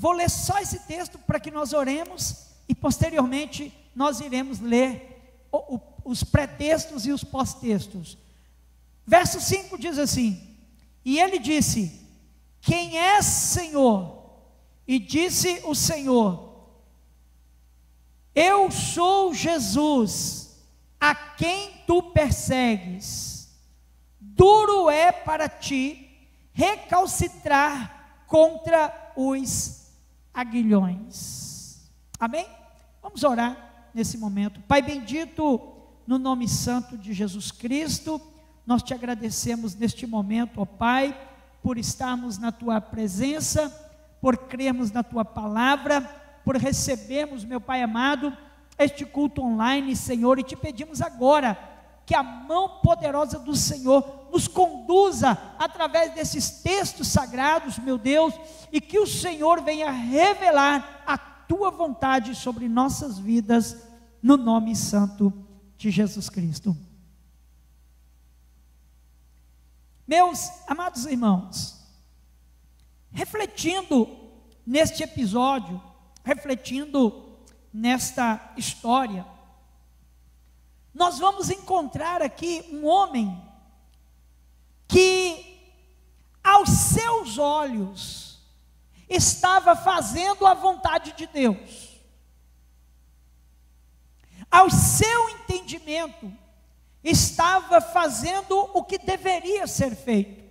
vou ler só esse texto para que nós oremos e posteriormente nós iremos ler os pré-textos e os pós-textos. Verso 5 diz assim: e ele disse: quem és, Senhor? E disse o Senhor: eu sou Jesus, a quem tu persegues. Duro é para ti recalcitrar contra os aguilhões. Amém? Vamos orar nesse momento. Pai bendito, no nome santo de Jesus Cristo, nós te agradecemos neste momento, ó Pai, por estarmos na tua presença, por crermos na tua palavra, por recebermos, meu Pai amado, este culto online, Senhor, e te pedimos agora que a mão poderosa do Senhor nos conduza através desses textos sagrados, meu Deus, e que o Senhor venha revelar a tua vontade sobre nossas vidas, no nome santo de Jesus Cristo. Meus amados irmãos, refletindo neste episódio, refletindo nesta história, nós vamos encontrar aqui um homem que, aos seus olhos, estava fazendo a vontade de Deus. Ao seu entendimento, estava fazendo o que deveria ser feito.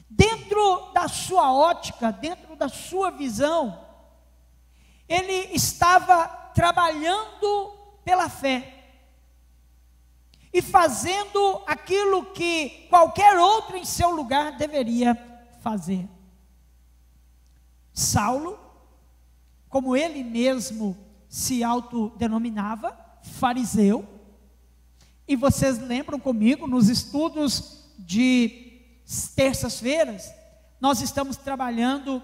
Dentro da sua ótica, dentro da sua visão, ele estava trabalhando pela fé e fazendo aquilo que qualquer outro em seu lugar deveria fazer. Saulo, como ele mesmo se autodenominava, fariseu, e vocês lembram comigo, nos estudos de terças-feiras, nós estamos trabalhando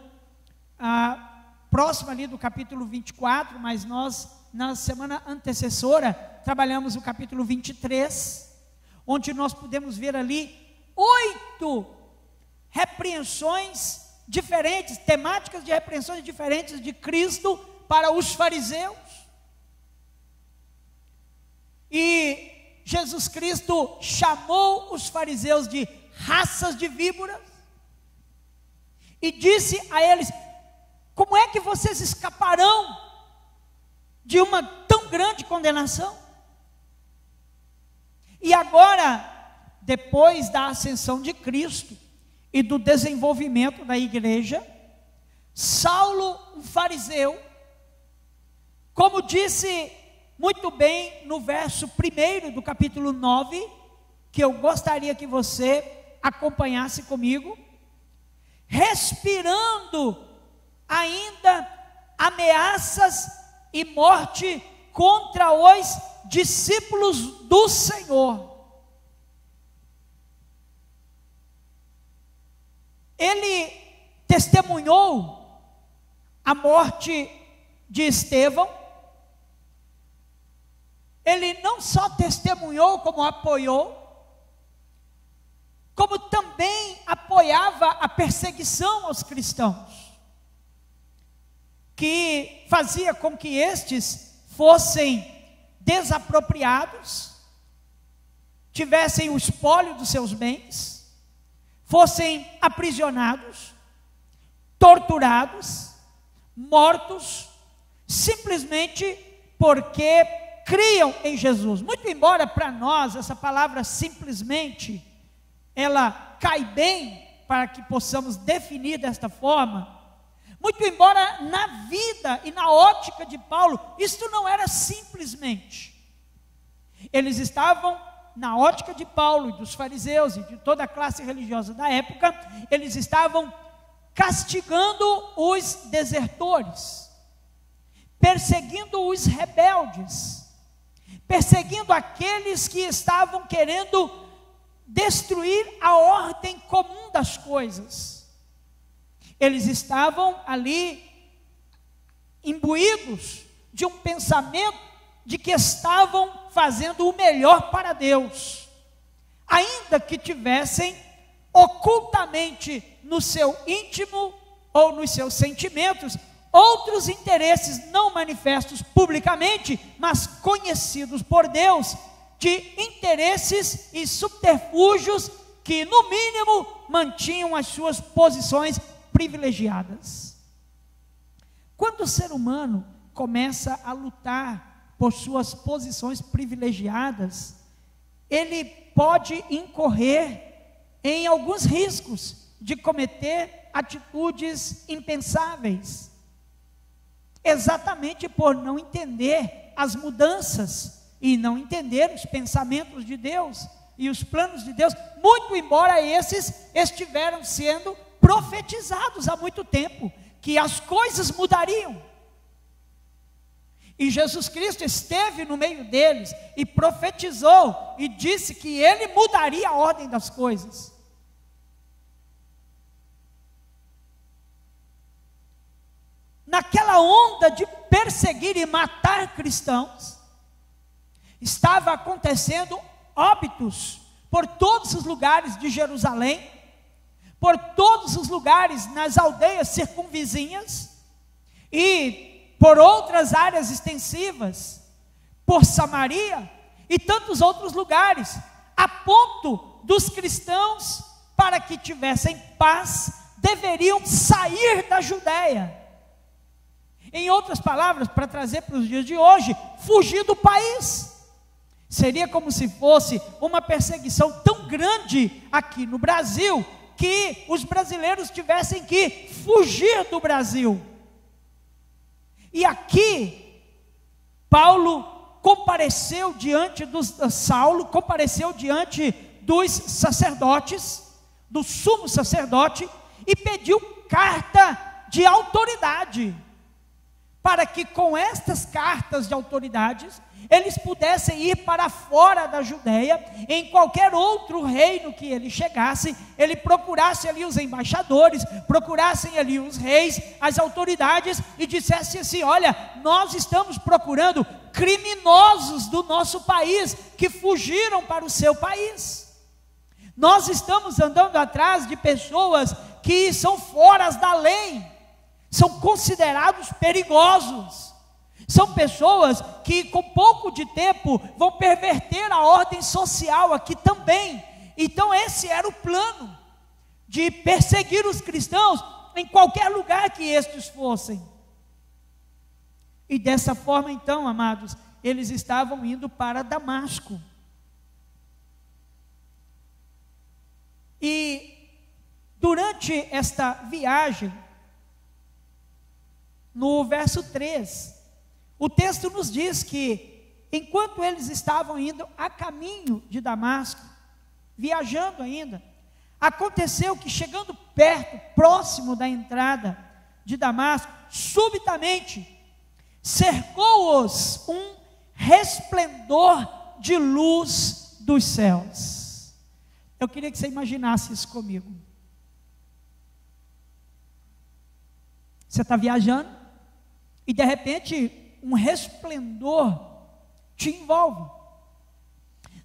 próximo ali do capítulo 24, mas nós, na semana antecessora, trabalhamos o capítulo 23, onde nós pudemos ver ali 8 repreensões diferentes, temáticas de repreensões diferentes de Cristo para os fariseus. E Jesus Cristo chamou os fariseus de raças de víboras e disse a eles: como é que vocês escaparão de uma tão grande condenação? E agora, depois da ascensão de Cristo e do desenvolvimento da igreja, Saulo, um fariseu, como disse muito bem no verso 1 do capítulo 9, que eu gostaria que você acompanhasse comigo, respirando ainda ameaças e morte contra os discípulos do Senhor. Ele testemunhou a morte de Estevão. Ele não só testemunhou, como apoiou, como também apoiava a perseguição aos cristãos, que fazia com que estes fossem desapropriados, tivessem o espólio dos seus bens, fossem aprisionados, torturados, mortos, simplesmente porque criam em Jesus. Muito embora para nós essa palavra simplesmente, ela cai bem para que possamos definir desta forma, muito embora na vida e na ótica de Paulo, isto não era simplesmente. Eles estavam, na ótica de Paulo e dos fariseus e de toda a classe religiosa da época, eles estavam castigando os desertores, perseguindo os rebeldes, perseguindo aqueles que estavam querendo destruir a ordem comum das coisas. Eles estavam ali imbuídos de um pensamento de que estavam fazendo o melhor para Deus, ainda que tivessem ocultamente no seu íntimo ou nos seus sentimentos, outros interesses não manifestos publicamente, mas conhecidos por Deus, de interesses e subterfúgios que, no mínimo, mantinham as suas posições privilegiadas. Quando o ser humano começa a lutar por suas posições privilegiadas, ele pode incorrer em alguns riscos de cometer atitudes impensáveis, exatamente por não entender as mudanças e não entender os pensamentos de Deus e os planos de Deus, muito embora esses estiveram sendo profetizados há muito tempo, que as coisas mudariam. E Jesus Cristo esteve no meio deles e profetizou e disse que ele mudaria a ordem das coisas. Naquela onda de perseguir e matar cristãos, estava acontecendo óbitos por todos os lugares de Jerusalém, por todos os lugares nas aldeias circunvizinhas e por outras áreas extensivas, por Samaria e tantos outros lugares, a ponto dos cristãos, para que tivessem paz, deveriam sair da Judéia. Em outras palavras, para trazer para os dias de hoje, fugir do país. Seria como se fosse uma perseguição tão grande aqui no Brasil, que os brasileiros tivessem que fugir do Brasil. E aqui, Saulo compareceu diante dos sacerdotes, do sumo sacerdote, e pediu carta de autoridade, para que com estas cartas de autoridades, eles pudessem ir para fora da Judéia, em qualquer outro reino que ele chegasse, ele procurasse ali os embaixadores, procurassem ali os reis, as autoridades, e dissesse assim: olha, nós estamos procurando criminosos do nosso país, que fugiram para o seu país. Nós estamos andando atrás de pessoas que são fora da lei, são considerados perigosos, são pessoas que com pouco de tempo vão perverter a ordem social aqui também. Então esse era o plano, de perseguir os cristãos em qualquer lugar que estes fossem. E dessa forma então, amados, eles estavam indo para Damasco. E durante esta viagem, no verso 3, o texto nos diz que, enquanto eles estavam indo a caminho de Damasco, viajando ainda, aconteceu que, chegando perto, próximo da entrada de Damasco, subitamente cercou-os um resplendor de luz dos céus. Eu queria que você imaginasse isso comigo. Você está viajando e de repente um resplendor te envolve.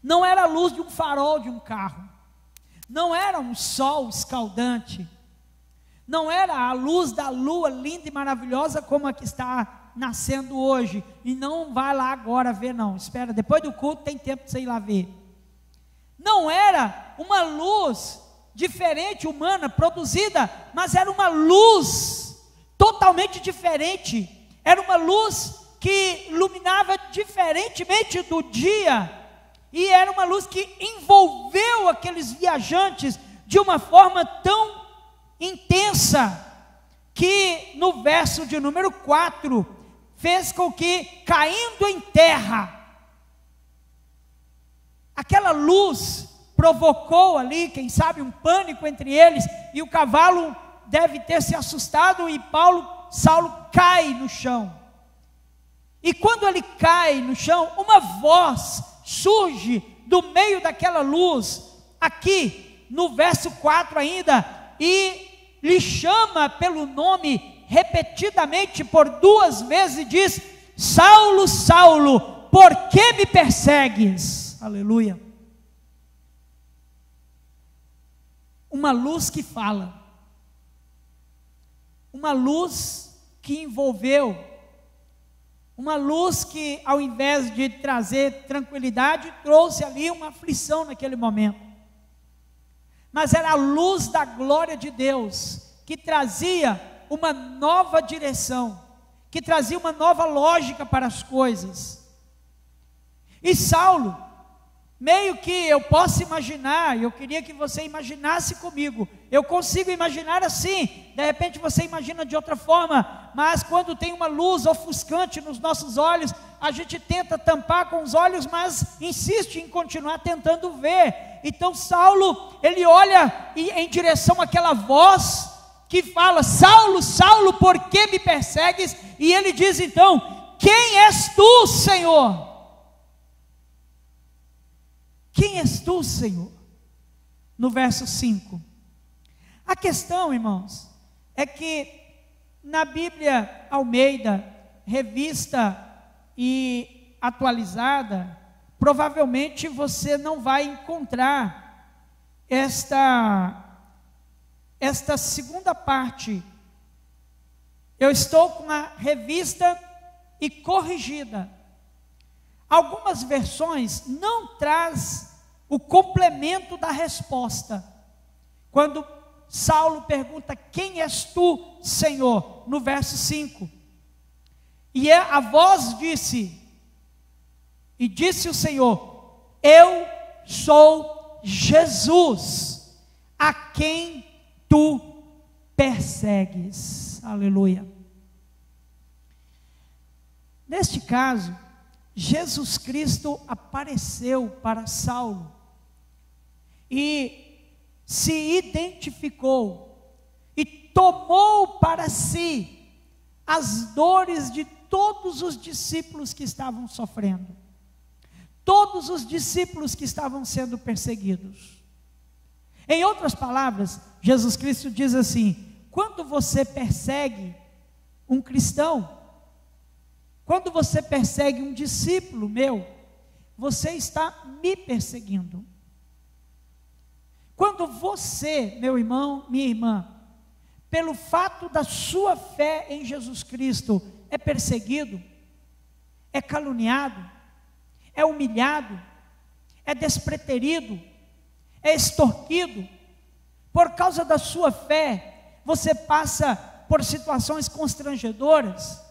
Não era a luz de um farol de um carro, não era um sol escaldante, não era a luz da lua linda e maravilhosa como a que está nascendo hoje. E não vai lá agora ver, não, espera, depois do culto tem tempo de você ir lá ver. Não era uma luz diferente, humana, produzida, mas era uma luz totalmente diferente. Era uma luz que iluminava diferentemente do dia, e era uma luz que envolveu aqueles viajantes de uma forma tão intensa, que no verso de número 4, fez com que, caindo em terra, aquela luz provocou ali, quem sabe, um pânico entre eles, e o cavalo deve ter se assustado, e Saulo cai no chão. E quando ele cai no chão, uma voz surge do meio daquela luz, aqui no verso 4 ainda, e lhe chama pelo nome repetidamente por 2 vezes, e diz: Saulo, Saulo, por que me persegues? Aleluia. Uma luz que fala. uma luz que envolveu, uma luz que, ao invés de trazer tranquilidade, trouxe ali uma aflição naquele momento. Mas era a luz da glória de Deus, que trazia uma nova direção, que trazia uma nova lógica para as coisas. E Saulo, meio que eu posso imaginar, eu queria que você imaginasse comigo, eu consigo imaginar assim, de repente você imagina de outra forma, mas quando tem uma luz ofuscante nos nossos olhos, a gente tenta tampar com os olhos, mas insiste em continuar tentando ver. Então Saulo, ele olha em direção àquela voz que fala: Saulo, Saulo, por que me persegues? E ele diz então: quem és tu, Senhor? Quem és tu, Senhor? No verso 5. A questão, irmãos, é que na Bíblia Almeida, revista e atualizada, provavelmente você não vai encontrar esta segunda parte. Eu estou com a revista e corrigida. Algumas versões não traz o complemento da resposta. Quando Saulo pergunta: quem és tu, Senhor? No verso 5. E a voz disse, e disse o Senhor: eu sou Jesus, a quem tu persegues. Aleluia. Neste caso, Jesus Cristo apareceu para Saulo e se identificou e tomou para si as dores de todos os discípulos que estavam sofrendo, todos os discípulos que estavam sendo perseguidos. Em outras palavras, Jesus Cristo diz assim: quando você persegue um cristão, quando você persegue um discípulo meu, você está me perseguindo. Quando você, meu irmão, minha irmã, pelo fato da sua fé em Jesus Cristo, é perseguido, é caluniado, é humilhado, é despreterido, é extorquido, por causa da sua fé, você passa por situações constrangedoras,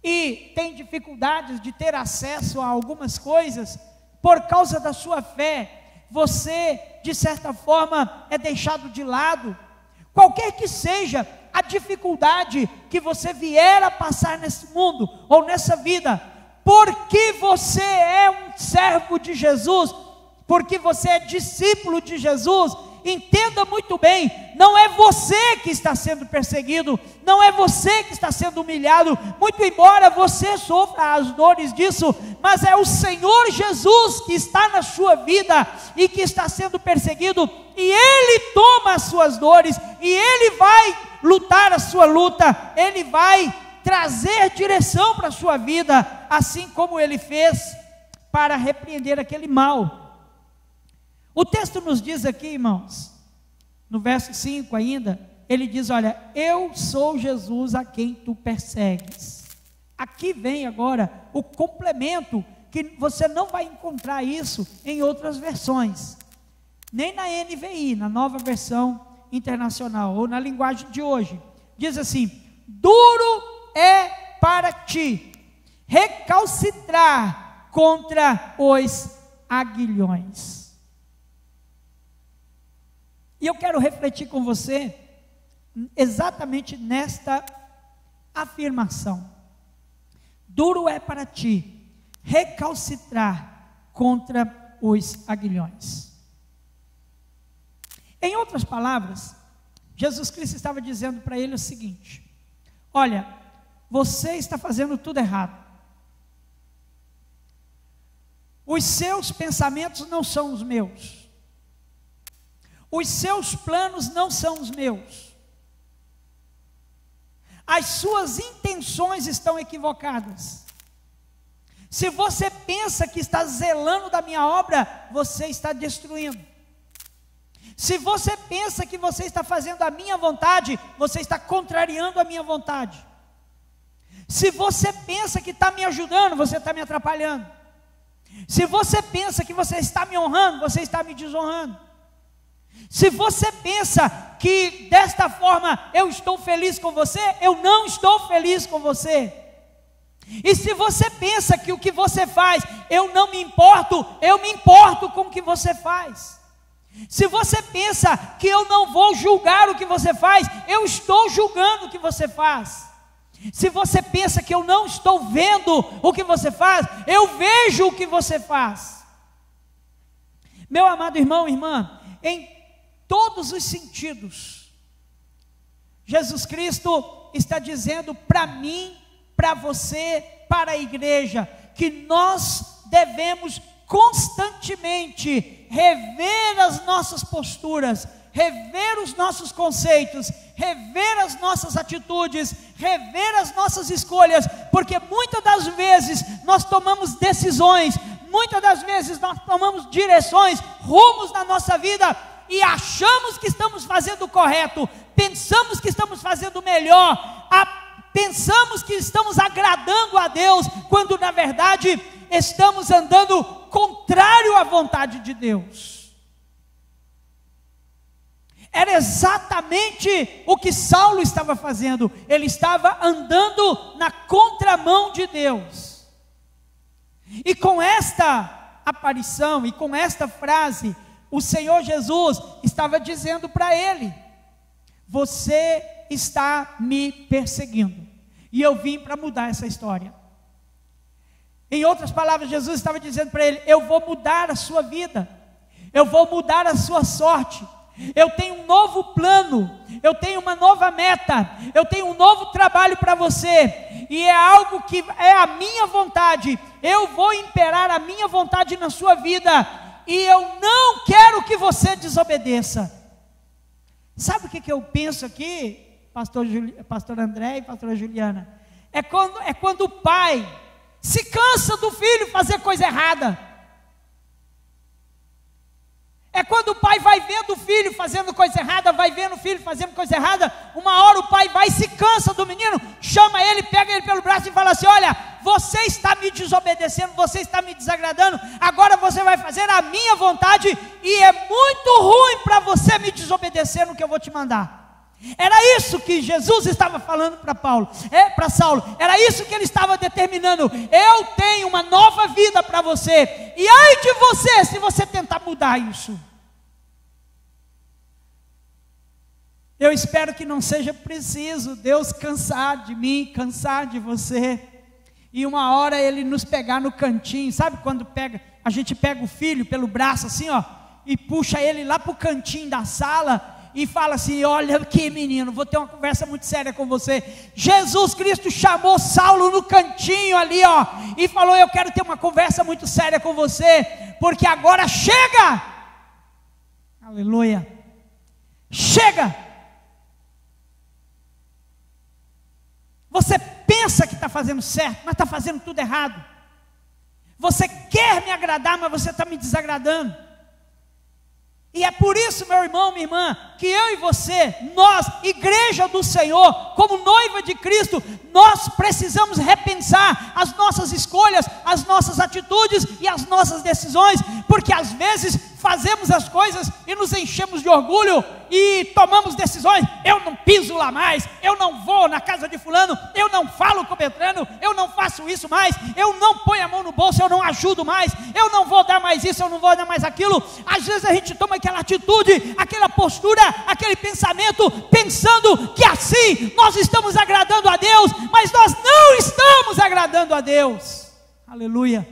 e tem dificuldades de ter acesso a algumas coisas, por causa da sua fé, você, de certa forma, é deixado de lado. Qualquer que seja a dificuldade que você vier a passar nesse mundo, ou nessa vida, porque você é um servo de Jesus, porque você é discípulo de Jesus, entenda muito bem, não é você que está sendo perseguido, não é você que está sendo humilhado, muito embora você sofra as dores disso, mas é o Senhor Jesus que está na sua vida e que está sendo perseguido, e Ele toma as suas dores, e Ele vai lutar a sua luta, Ele vai trazer direção para a sua vida, assim como Ele fez para repreender aquele mal. O texto nos diz aqui, irmãos, no verso 5 ainda, ele diz: olha, eu sou Jesus a quem tu persegues. Aqui vem agora o complemento, que você não vai encontrar isso em outras versões, nem na NVI, na nova versão internacional, ou na linguagem de hoje. Diz assim: duro é para ti recalcitrar contra os aguilhões. E eu quero refletir com você exatamente nesta afirmação: duro é para ti recalcitrar contra os aguilhões. Em outras palavras, Jesus Cristo estava dizendo para ele o seguinte: olha, você está fazendo tudo errado. Os seus pensamentos não são os meus. Os seus planos não são os meus. As suas intenções estão equivocadas. Se você pensa que está zelando da minha obra, você está destruindo. Se você pensa que você está fazendo a minha vontade, você está contrariando a minha vontade. Se você pensa que está me ajudando, você está me atrapalhando. Se você pensa que você está me honrando, você está me desonrando. Se você pensa que desta forma eu estou feliz com você, eu não estou feliz com você. E se você pensa que o que você faz, eu não me importo, eu me importo com o que você faz. Se você pensa que eu não vou julgar o que você faz, eu estou julgando o que você faz. Se você pensa que eu não estou vendo o que você faz, eu vejo o que você faz. Meu amado irmão e irmã, em todos os sentidos, Jesus Cristo está dizendo para mim, para você, para a igreja, que nós devemos constantemente rever as nossas posturas, rever os nossos conceitos, rever as nossas atitudes, rever as nossas escolhas, porque muitas das vezes nós tomamos decisões, muitas das vezes nós tomamos direções, rumos na nossa vida, e achamos que estamos fazendo o correto, pensamos que estamos fazendo o melhor, pensamos que estamos agradando a Deus, quando na verdade estamos andando contrário à vontade de Deus. Era exatamente o que Saulo estava fazendo, ele estava andando na contramão de Deus. E com esta aparição, e com esta frase, o Senhor Jesus estava dizendo para ele: você está me perseguindo, e eu vim para mudar essa história. Em outras palavras, Jesus estava dizendo para ele: eu vou mudar a sua vida, eu vou mudar a sua sorte, eu tenho um novo plano, eu tenho uma nova meta, eu tenho um novo trabalho para você, e é algo que é a minha vontade, eu vou imperar a minha vontade na sua vida, e eu não quero que você desobedeça. Sabe o que eu penso aqui, pastor André e pastora Juliana? É quando o pai se cansa do filho fazer coisa errada. É quando o pai vai vendo o filho fazendo coisa errada, vai vendo o filho fazendo coisa errada, uma hora o pai vai e se cansa do menino, chama ele, pega ele pelo braço e fala assim: olha, você está me desobedecendo, você está me desagradando, agora você vai fazer a minha vontade, e é muito ruim para você me desobedecer no que eu vou te mandar. Era isso que Jesus estava falando para Saulo, era isso que ele estava determinando: eu tenho uma nova vida para você, e ai de você se você tentar mudar isso. Eu espero que não seja preciso Deus cansar de mim, cansar de você, e uma hora Ele nos pegar no cantinho. Sabe quando a gente pega o filho pelo braço assim, ó, e puxa ele lá para o cantinho da sala, e fala assim: olha aqui menino, vou ter uma conversa muito séria com você. Jesus Cristo chamou Saulo no cantinho ali, ó, e falou: eu quero ter uma conversa muito séria com você, porque agora chega. Aleluia. Chega. Você pensa que está fazendo certo, mas está fazendo tudo errado. Você quer me agradar, mas você está me desagradando. E é por isso, meu irmão, minha irmã, que eu e você, nós, igreja do Senhor, como noiva de Cristo, nós precisamos repensar as nossas escolhas, as nossas atitudes e as nossas decisões, porque às vezes fazemos as coisas e nos enchemos de orgulho e tomamos decisões: eu não piso lá mais, eu não vou na casa de fulano, eu não falo com o Petrano, eu não faço isso mais, eu não ponho a mão no bolso, eu não ajudo mais, eu não vou dar mais isso, eu não vou dar mais aquilo. Às vezes a gente toma aquela atitude, aquela postura, aquele pensamento, pensando que assim nós estamos agradando a Deus, mas nós não estamos agradando a Deus. Aleluia.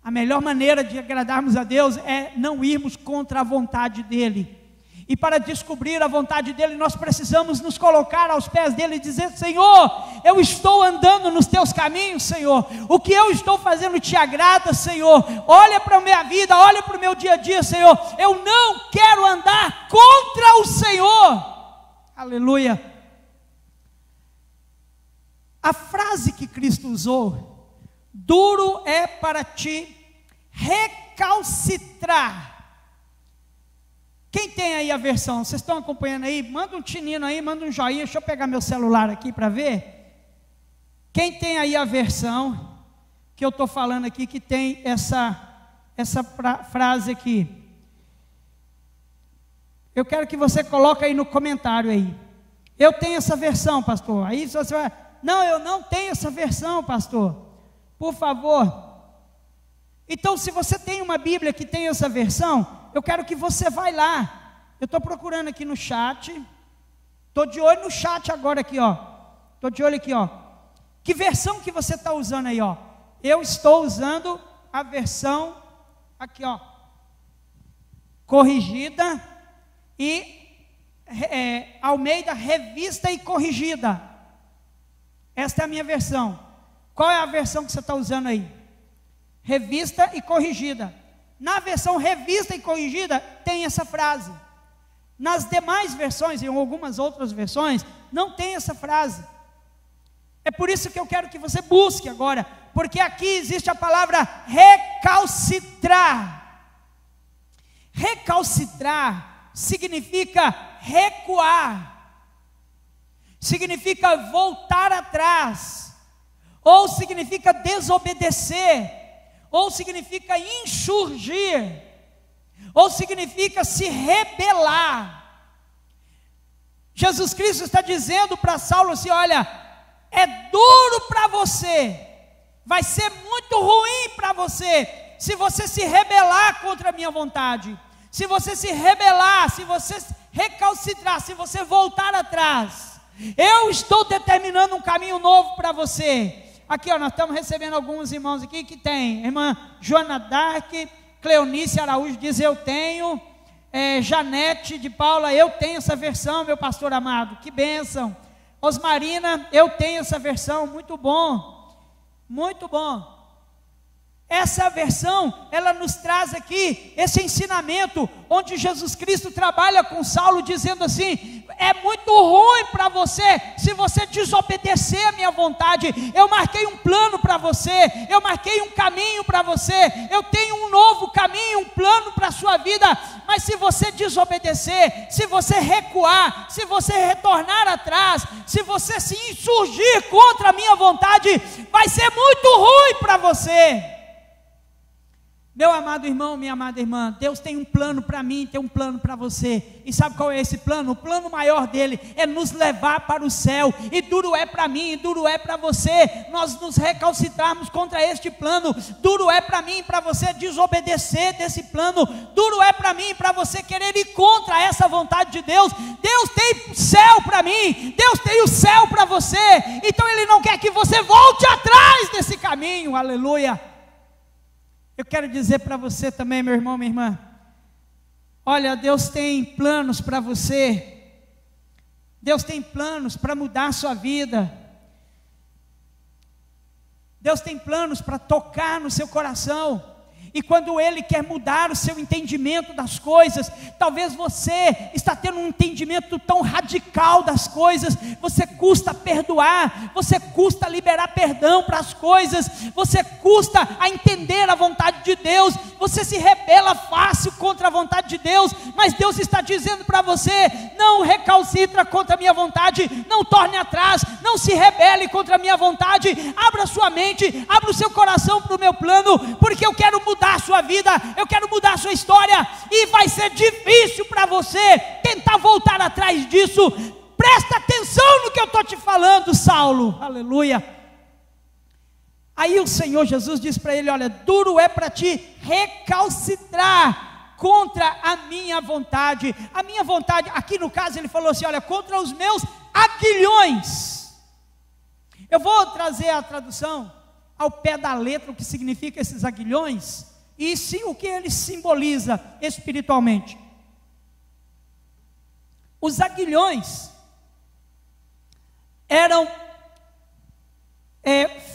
A melhor maneira de agradarmos a Deus é não irmos contra a vontade dEle. E para descobrir a vontade dEle, nós precisamos nos colocar aos pés dEle e dizer: Senhor, eu estou andando nos teus caminhos, Senhor. O que eu estou fazendo te agrada, Senhor. Olha para a minha vida, olha para o meu dia a dia, Senhor. Eu não quero andar contra o Senhor. Aleluia. A frase que Cristo usou: duro é para ti recalcitrar Quem tem aí a versão? Vocês estão acompanhando aí? Manda um tinino aí, manda um joinha. Deixa eu pegar meu celular aqui para ver. Quem tem aí a versão que eu estou falando aqui, que tem essa frase aqui? Eu quero que você coloque aí no comentário aí. Eu tenho essa versão, pastor. Aí você vai, não, eu não tenho essa versão, pastor. Por favor. Então, se você tem uma Bíblia que tem essa versão, eu quero que você vá lá. Eu estou procurando aqui no chat. Estou de olho no chat agora aqui, ó. Estou de olho aqui, ó. Que versão que você está usando aí, ó? Eu estou usando a versão aqui, ó, corrigida e Almeida Revista e Corrigida. Esta é a minha versão. Qual é a versão que você está usando aí? Revista e Corrigida. Na versão Revista e Corrigida tem essa frase. Nas demais versões, em algumas outras versões, não tem essa frase. É por isso que eu quero que você busque agora, porque aqui existe a palavra recalcitrar. Recalcitrar significa recuar, significa voltar atrás, ou significa desobedecer, ou significa insurgir, ou significa se rebelar. Jesus Cristo está dizendo para Saulo assim: olha, é duro para você, vai ser muito ruim para você, se você se rebelar contra a minha vontade, se você se rebelar, se você recalcitrar, se você voltar atrás. Eu estou determinando um caminho novo para você. Aqui, ó, nós estamos recebendo alguns irmãos aqui que tem. Irmã Joana Dark, Cleonice Araújo diz: eu tenho. Janete de Paula: eu tenho essa versão, meu pastor amado. Que bênção. Osmarina: eu tenho essa versão. Muito bom, muito bom. Essa versão, ela nos traz aqui esse ensinamento, onde Jesus Cristo trabalha com Saulo, dizendo assim: é muito ruim para você, se você desobedecer a minha vontade. Eu marquei um plano para você, eu marquei um caminho para você, eu tenho um novo caminho, um plano para a sua vida, mas se você desobedecer, se você recuar, se você retornar atrás, se você se insurgir contra a minha vontade, vai ser muito ruim para você. Meu amado irmão, minha amada irmã, Deus tem um plano para mim, tem um plano para você. E sabe qual é esse plano? O plano maior dele é nos levar para o céu. E duro é para mim, e duro é para você nós nos recalcitrarmos contra este plano. Duro é para mim e para você desobedecer desse plano. Duro é para mim e para você querer ir contra essa vontade de Deus. Deus tem céu para mim, Deus tem o céu para você. Então Ele não quer que você volte atrás desse caminho. Aleluia. Eu quero dizer para você também, meu irmão, minha irmã, olha, Deus tem planos para você, Deus tem planos para mudar a sua vida, Deus tem planos para tocar no seu coração. E quando Ele quer mudar o seu entendimento das coisas, talvez você está tendo um entendimento tão radical das coisas, você custa perdoar, você custa liberar perdão para as coisas, você custa a entender a vontade de Deus, você se rebela fácil contra a vontade de Deus, mas Deus está dizendo para você: não recalcitra contra a minha vontade, não torne atrás, não se rebele contra a minha vontade, abra sua mente, abra o seu coração para o meu plano, porque eu quero mudar a sua vida, eu quero mudar a sua história, e vai ser difícil para você tentar voltar atrás disso. Presta atenção no que eu estou te falando, Saulo. Aleluia. Aí o Senhor Jesus diz para ele: olha, duro é para ti recalcitrar contra a minha vontade. A minha vontade, aqui no caso ele falou assim: olha, contra os meus aguilhões. Eu vou trazer a tradução ao pé da letra, o que significa esses aguilhões, e sim o que ele simboliza espiritualmente. Os aguilhões eram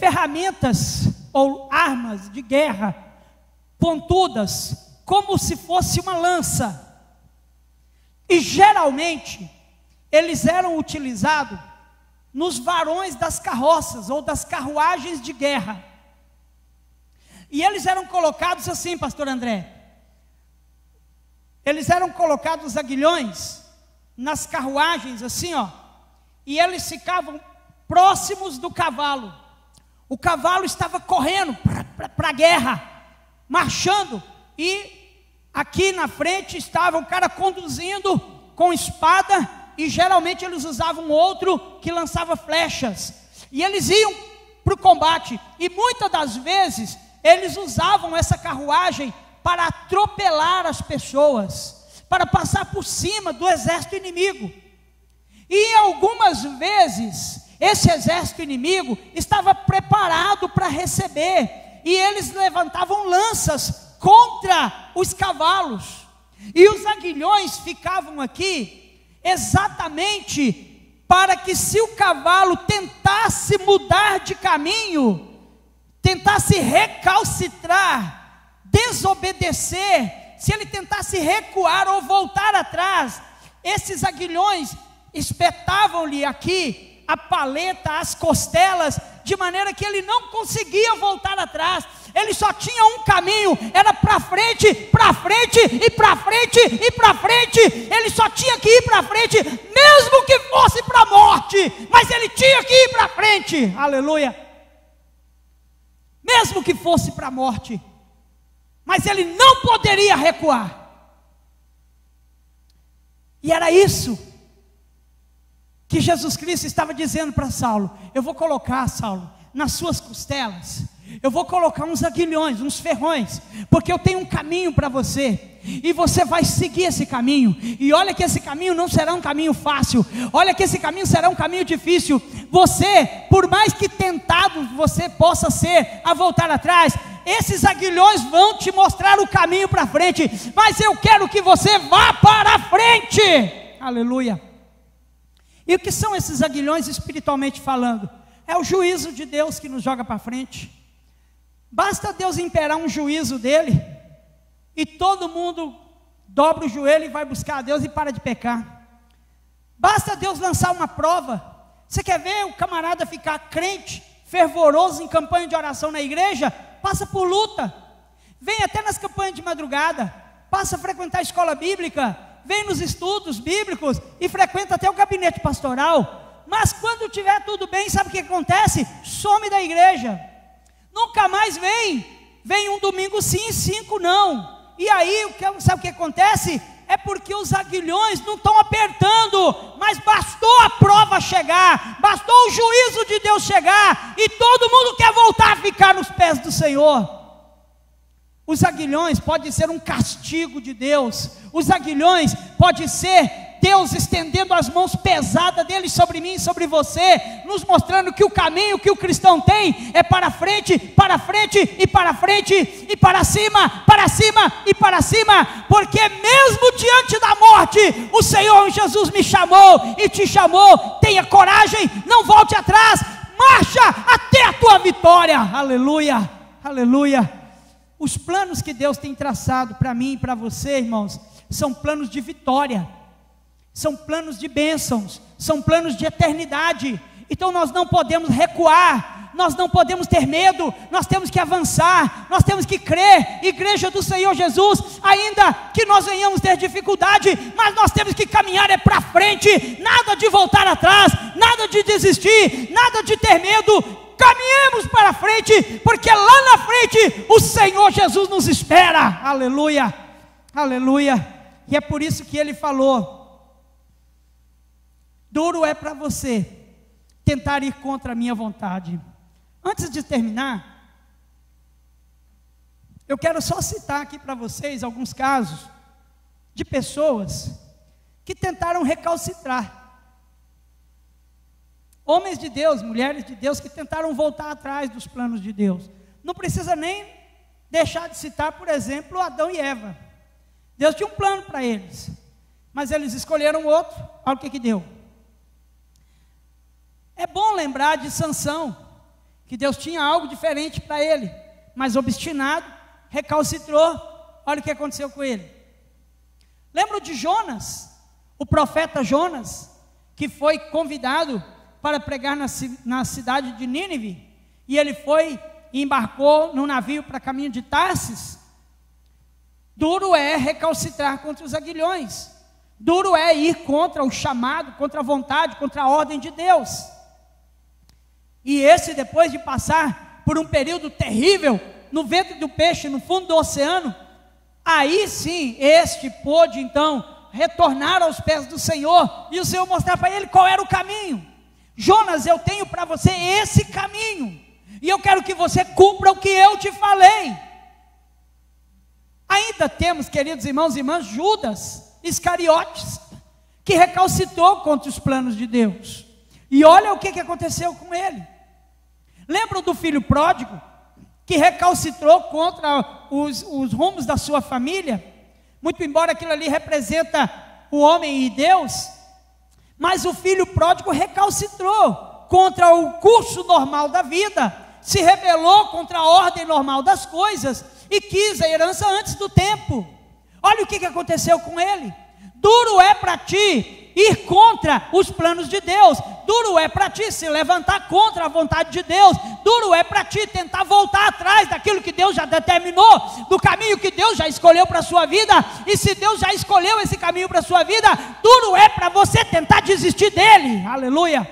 ferramentas ou armas de guerra pontudas, como se fosse uma lança, e geralmente eles eram utilizados nos varões das carroças ou das carruagens de guerra. E eles eram colocados assim, pastor André, eles eram colocados os aguilhões nas carruagens, assim, ó, e eles ficavam próximos do cavalo. O cavalo estava correndo para a guerra, marchando, e aqui na frente estava o cara conduzindo com espada, e geralmente eles usavam outro que lançava flechas, e eles iam para o combate, e muitas das vezes eles usavam essa carruagem para atropelar as pessoas, para passar por cima do exército inimigo. E algumas vezes esse exército inimigo estava preparado para receber, e eles levantavam lanças contra os cavalos, e os aguilhões ficavam aqui exatamente para que, se o cavalo tentasse mudar de caminho, tentasse recalcitrar, desobedecer, se ele tentasse recuar ou voltar atrás, esses aguilhões espetavam-lhe aqui a paleta, as costelas, de maneira que ele não conseguia voltar atrás. Ele só tinha um caminho, era para frente, para frente e para frente e para frente. Ele só tinha que ir para frente, mesmo que fosse para a morte, mas ele tinha que ir para frente. Aleluia. Mesmo que fosse para a morte, mas ele não poderia recuar. E era isso que Jesus Cristo estava dizendo para Saulo: eu vou colocar, Saulo, nas suas costelas, eu vou colocar uns aguilhões, uns ferrões, porque eu tenho um caminho para você, e você vai seguir esse caminho. E olha que esse caminho não será um caminho fácil, olha que esse caminho será um caminho difícil. Você, por mais que tentado você possa ser a voltar atrás, esses aguilhões vão te mostrar o caminho para frente, mas eu quero que você vá para a frente. Aleluia. E o que são esses aguilhões espiritualmente falando? É o juízo de Deus que nos joga para frente. Basta Deus imperar um juízo dele, e todo mundo dobra o joelho e vai buscar a Deus e para de pecar. Basta Deus lançar uma prova. Você quer ver o camarada ficar crente, fervoroso em campanha de oração na igreja? Passa por luta. Vem até nas campanhas de madrugada, passa a frequentar a escola bíblica, vem nos estudos bíblicos e frequenta até o gabinete pastoral. Mas quando tiver tudo bem, sabe o que acontece? Some da igreja, nunca mais vem um domingo sim, 5 não. E aí, sabe o que acontece? É porque os aguilhões não estão apertando, mas bastou a prova chegar, bastou o juízo de Deus chegar, e todo mundo quer voltar a ficar nos pés do Senhor. Os aguilhões pode ser um castigo de Deus, os aguilhões pode ser Deus estendendo as mãos pesadas dele sobre mim e sobre você, nos mostrando que o caminho que o cristão tem é para frente, para frente e para frente, e para cima, para cima e para cima, porque mesmo diante da morte, o Senhor Jesus me chamou e te chamou. Tenha coragem, não volte atrás, marcha até a tua vitória. Aleluia, aleluia. Os planos que Deus tem traçado para mim e para você, irmãos, são planos de vitória, são planos de bênçãos, são planos de eternidade. Então nós não podemos recuar, nós não podemos ter medo, nós temos que avançar, nós temos que crer. Igreja do Senhor Jesus, ainda que nós venhamos ter dificuldade, mas nós temos que caminhar para frente, nada de voltar atrás, nada de desistir, nada de ter medo. Caminhemos para frente, porque lá na frente o Senhor Jesus nos espera. Aleluia, aleluia. E é por isso que ele falou: duro é para você tentar ir contra a minha vontade. Antes de terminar, eu quero só citar aqui para vocês alguns casos de pessoas que tentaram recalcitrar. Homens de Deus, mulheres de Deus que tentaram voltar atrás dos planos de Deus. Não precisa nem deixar de citar, por exemplo, Adão e Eva. Deus tinha um plano para eles, mas eles escolheram outro. Olha o que deu. É bom lembrar de Sansão, que Deus tinha algo diferente para ele, mas obstinado, recalcitrou. Olha o que aconteceu com ele. Lembra de Jonas, o profeta Jonas, que foi convidado para pregar na cidade de Nínive, e ele foi e embarcou num navio para caminho de Tarsis. Duro é recalcitrar contra os aguilhões. Duro é ir contra o chamado, contra a vontade, contra a ordem de Deus. E esse, depois de passar por um período terrível, no ventre do peixe, no fundo do oceano, aí sim, este pôde então retornar aos pés do Senhor, e o Senhor mostrar para ele qual era o caminho. Jonas, eu tenho para você esse caminho, e eu quero que você cumpra o que eu te falei. Ainda temos, queridos irmãos e irmãs, Judas Iscariotes, que recalcitrou contra os planos de Deus. E olha o que aconteceu com ele. Lembram do filho pródigo, que recalcitrou contra os rumos da sua família? Muito embora aquilo ali representa o homem e Deus, mas o filho pródigo recalcitrou contra o curso normal da vida, se rebelou contra a ordem normal das coisas, e quis a herança antes do tempo. Olha o que aconteceu com ele. Duro é para ti ir contra os planos de Deus, duro é para ti se levantar contra a vontade de Deus, duro é para ti tentar voltar atrás daquilo que Deus já determinou, do caminho que Deus já escolheu para a sua vida. E se Deus já escolheu esse caminho para a sua vida, duro é para você tentar desistir dele. Aleluia.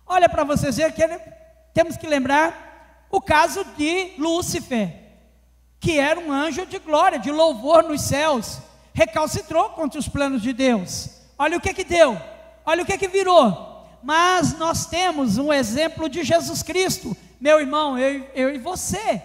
Olha, para vocês verem que temos que lembrar o caso de Lúcifer, que era um anjo de glória, de louvor nos céus, recalcitrou contra os planos de Deus. Olha o que deu, olha o que virou. Mas nós temos um exemplo de Jesus Cristo, meu irmão, eu e você.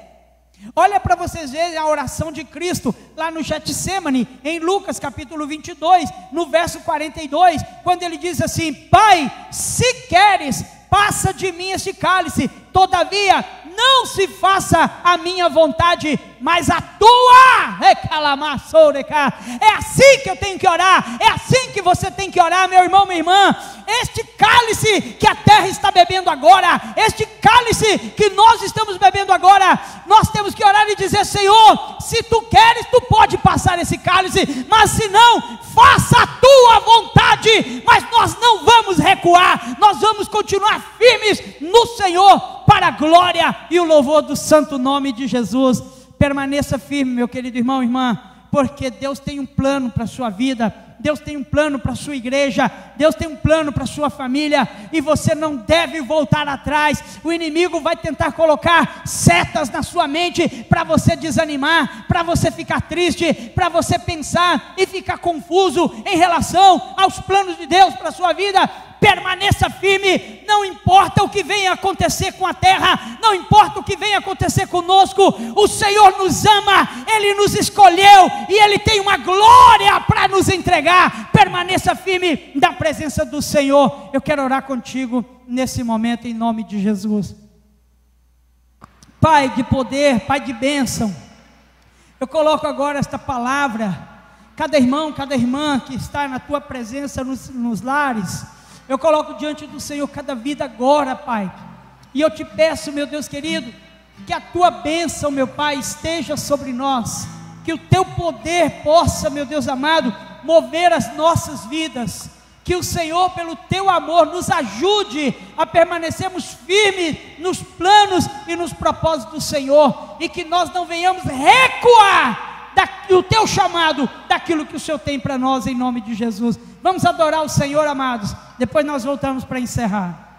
Olha para vocês verem a oração de Cristo lá no Getsemane, em Lucas capítulo 22, no verso 42, quando ele diz assim: Pai, se queres, passa de mim este cálice, todavia não se faça a minha vontade, mas a tua. É assim que eu tenho que orar, é assim que você tem que orar, meu irmão, minha irmã. Este cálice que a terra está bebendo agora, este cálice que nós estamos bebendo agora, nós temos que orar e dizer: Senhor, se tu queres, tu pode passar esse cálice, mas se não, faça a tua vontade. Mas nós não vamos recuar, nós vamos continuar firmes no Senhor, para a glória e o louvor do santo nome de Jesus. Permaneça firme, meu querido irmão e irmã, porque Deus tem um plano para a sua vida, Deus tem um plano para a sua igreja, Deus tem um plano para a sua família, e você não deve voltar atrás. O inimigo vai tentar colocar setas na sua mente, para você desanimar, para você ficar triste, para você pensar e ficar confuso em relação aos planos de Deus para a sua vida. Permaneça firme, não importa o que venha acontecer com a terra, não importa o que venha acontecer conosco, o Senhor nos ama, Ele nos escolheu, e Ele tem uma glória para nos entregar. Permaneça firme na presença do Senhor. Eu quero orar contigo nesse momento, em nome de Jesus. Pai de poder, Pai de bênção, eu coloco agora esta palavra, cada irmão, cada irmã que está na tua presença nos lares, eu coloco diante do Senhor cada vida agora, Pai, e eu te peço, meu Deus querido, que a tua bênção, meu Pai, esteja sobre nós, que o teu poder possa, meu Deus amado, mover as nossas vidas, que o Senhor, pelo teu amor, nos ajude a permanecermos firmes nos planos e nos propósitos do Senhor, e que nós não venhamos recuar do teu chamado, daquilo que o Senhor tem para nós, em nome de Jesus. Vamos adorar o Senhor, amados, depois nós voltamos para encerrar.